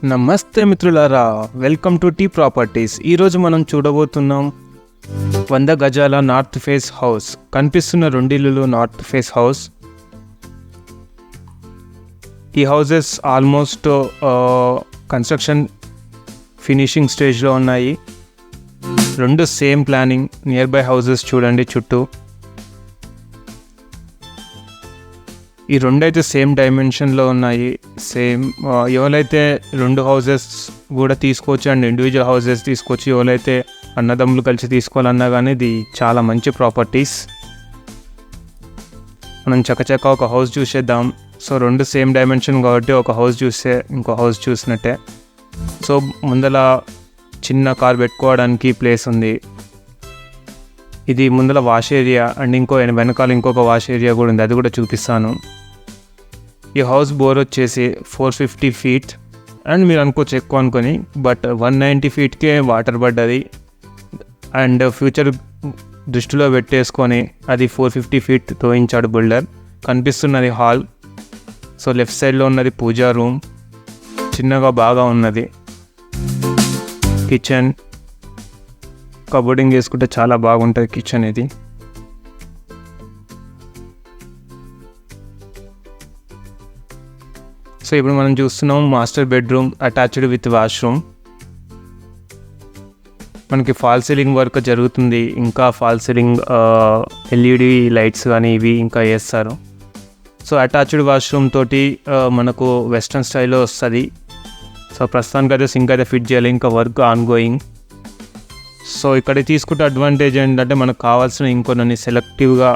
నమస్తే మిత్రులారా, welcome to tea properties. ఈరోజు మనం చూడబోతున్నాం 100 గజాల నార్త్ ఫేస్ హౌస్. కనిపిస్తున్న రెండిల్లులు నార్త్ ఫేస్ హౌస్. ఈ హౌసెస్ ఆల్మోస్ట్ కన్స్ట్రక్షన్ ఫినిషింగ్ స్టేజ్లో ఉన్నాయి. రెండు same planning, near by houses చూడండి చుట్టూ. ఈ రెండైతే సేమ్ డైమెన్షన్లో ఉన్నాయి. సేమ్ ఎవరైతే రెండు హౌసెస్ కూడా తీసుకోవచ్చు అండ్ ఇండివిజువల్ హౌసెస్ తీసుకోవచ్చు. ఎవరైతే అన్నదమ్ములు కలిసి తీసుకోవాలన్నా కానీ ఇది చాలా మంచి ప్రాపర్టీస్. మనం చకచక ఒక హౌస్ చూసేద్దాం. సో రెండు సేమ్ డైమెన్షన్ కాబట్టి ఒక హౌస్ చూస్తే ఇంకో హౌస్ చూసినట్టే. సో ముందల చిన్న కార్ పెట్టుకోవడానికి ప్లేస్ ఉంది. ఇది ముందల వాష్ ఏరియా అండ్ వెనకాల ఇంకొక వాష్ ఏరియా కూడా ఉంది, అది కూడా చూపిస్తాను. ఈ హౌస్ బోర్ వచ్చేసి 450 ఫీట్ అండ్ మీరు అనుకోవచ్చు ఎక్కువ అనుకొని, బట్ 190 ఫీట్కే వాటర్ పడ్డది. అండ్ ఫ్యూచర్ దృష్టిలో పెట్టేసుకొని అది 450 ఫీట్ తోయించాడు బిల్డర్. కనిపిస్తున్నది హాల్. సో లెఫ్ట్ సైడ్లో ఉన్నది పూజా రూమ్, చిన్నగా బాగా ఉన్నది. కిచెన్ కబోర్డింగ్ చేసుకుంటే చాలా బాగుంటుంది కిచెన్ ఇది. సో ఇప్పుడు మనం చూస్తున్నాం master bedroom attached with washroom. మనకి ఫాల్ సీలింగ్ వర్క్ జరుగుతుంది. ఇంకా ఫాల్ సీలింగ్ ఎల్ఈడి లైట్స్ కానీ ఇవి ఇంకా వేస్తారు. సో అటాచ్డ్ వాష్రూమ్ తోటి మనకు వెస్ట్రన్ స్టైల్లో వస్తుంది. సో ప్రస్తుతానికి అయితే సింక్ అయితే ఫిట్ చేయాలి, ఇంకా వర్క్ ఆన్ గోయింగ్. సో ఇక్కడ తీసుకుంటే అడ్వాంటేజ్ ఏంటంటే మనకు కావాల్సిన ఇంకొన్ని సెలెక్టివ్గా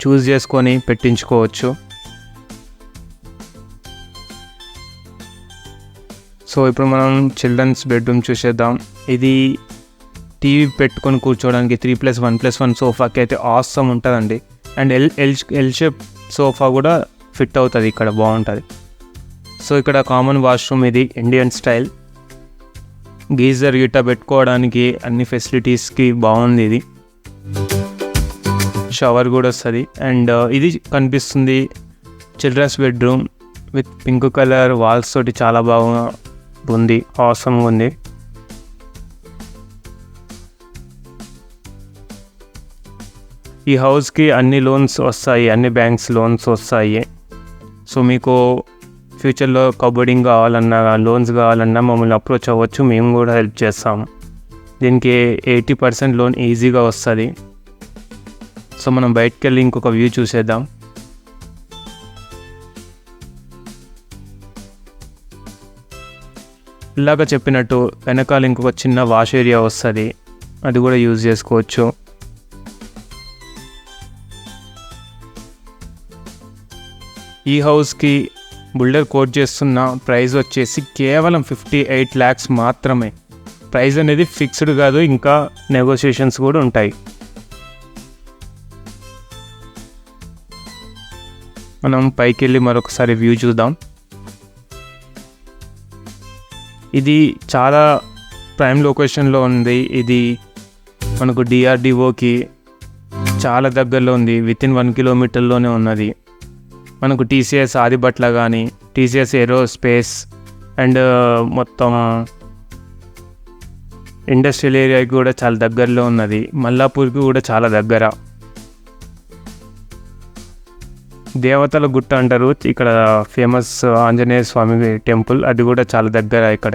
చూస్ చేసుకొని పెట్టించుకోవచ్చు. సో ఇప్పుడు మనం చిల్డ్రన్స్ బెడ్రూమ్ చూసేద్దాం. ఇది టీవీ పెట్టుకొని కూర్చోవడానికి 3+1+1 సోఫాకి అయితే ఆసమ్ ఉంటుందండి. అండ్ ఎల్ షేప్ సోఫా కూడా ఫిట్ అవుతుంది, ఇక్కడ బాగుంటుంది. సో ఇక్కడ కామన్ వాష్రూమ్, ఇది ఇండియన్ స్టైల్. గీజర్ గిట్ట పెట్టుకోవడానికి అన్ని ఫెసిలిటీస్కి బాగుంది. ఇది షవర్ కూడా వస్తుంది. అండ్ ఇది కనిపిస్తుంది children's bedroom with pink colour walls తోటి చాలా బాగా ఉంది, ఆసమ్గా ఉంది. ఈ హౌస్కి అన్ని లోన్స్ వస్తాయి, అన్ని బ్యాంక్స్ లోన్స్ వస్తాయి. సో మీకు ఫ్యూచర్లో కబోర్డింగ్ కావాలన్నా లోన్స్ కావాలన్నా మమ్మల్ని అప్రోచ్ అవ్వచ్చు, మేము కూడా హెల్ప్ చేస్తాము. దీనికి 80% లోన్ ఈజీగా వస్తుంది. సో మనం బయటకు వెళ్ళి ఇంకొక వ్యూ చూసేద్దాం. ఇలాగ చెప్పినట్టు వెనకాల ఇంకొక చిన్న వాష్ ఏరియా వస్తుంది, అది కూడా యూజ్ చేసుకోవచ్చు. ఈ హౌస్కి బిల్డర్ కోట్ చేస్తున్న ప్రైస్ వచ్చేసి కేవలం 58 lakhs మాత్రమే. ప్రైస్ అనేది ఫిక్స్డ్ కాదు, ఇంకా నెగోషియేషన్స్ కూడా ఉంటాయి. మనం పైకి వెళ్ళి మరొకసారి వ్యూ చూద్దాం. ఇది చాలా ప్రైమ్ లొకేషన్లో ఉంది. ఇది మనకు డిఆర్డిఓకి చాలా దగ్గరలో ఉంది, వితిన్ 1 kilometerలోనే ఉన్నది. మనకు టీసీఎస్ ఆదిబట్ల కానీ టీసీఎస్ ఏరోస్పేస్ అండ్ మొత్తం ఇండస్ట్రియల్ ఏరియాకి కూడా చాలా దగ్గరలో ఉన్నది. మల్లాపూర్కి కూడా చాలా దగ్గర. దేవతల గుట్ట అంటారు, ఇక్కడ ఫేమస్ ఆంజనేయ స్వామి టెంపుల్, అది కూడా చాలా దగ్గర ఇక్కడ.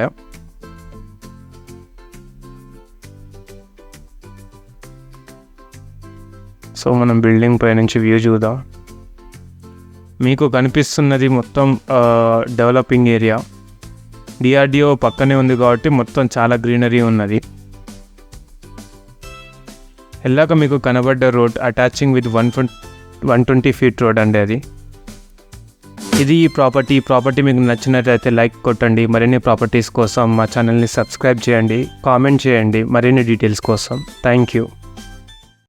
సో మనం బిల్డింగ్ పై నుంచి వ్యూ చూద్దాం. మీకు కనిపిస్తున్నది మొత్తం డెవలపింగ్ ఏరియా. డిఆర్డిఓ పక్కనే ఉంది కాబట్టి మొత్తం చాలా గ్రీనరీ ఉన్నది. వెళ్ళాక మీకు కనబడ్డ road attaching with 120 feet road అండి అది. ఇది ఈ ప్రాపర్టీ మీకు నచ్చినట్లయితే లైక్ కొట్టండి. మరిన్ని ప్రాపర్టీస్ కోసం మా ఛానల్ని సబ్స్క్రైబ్ చేయండి, కామెంట్ చేయండి మరిన్ని డీటెయిల్స్ కోసం. Thank you.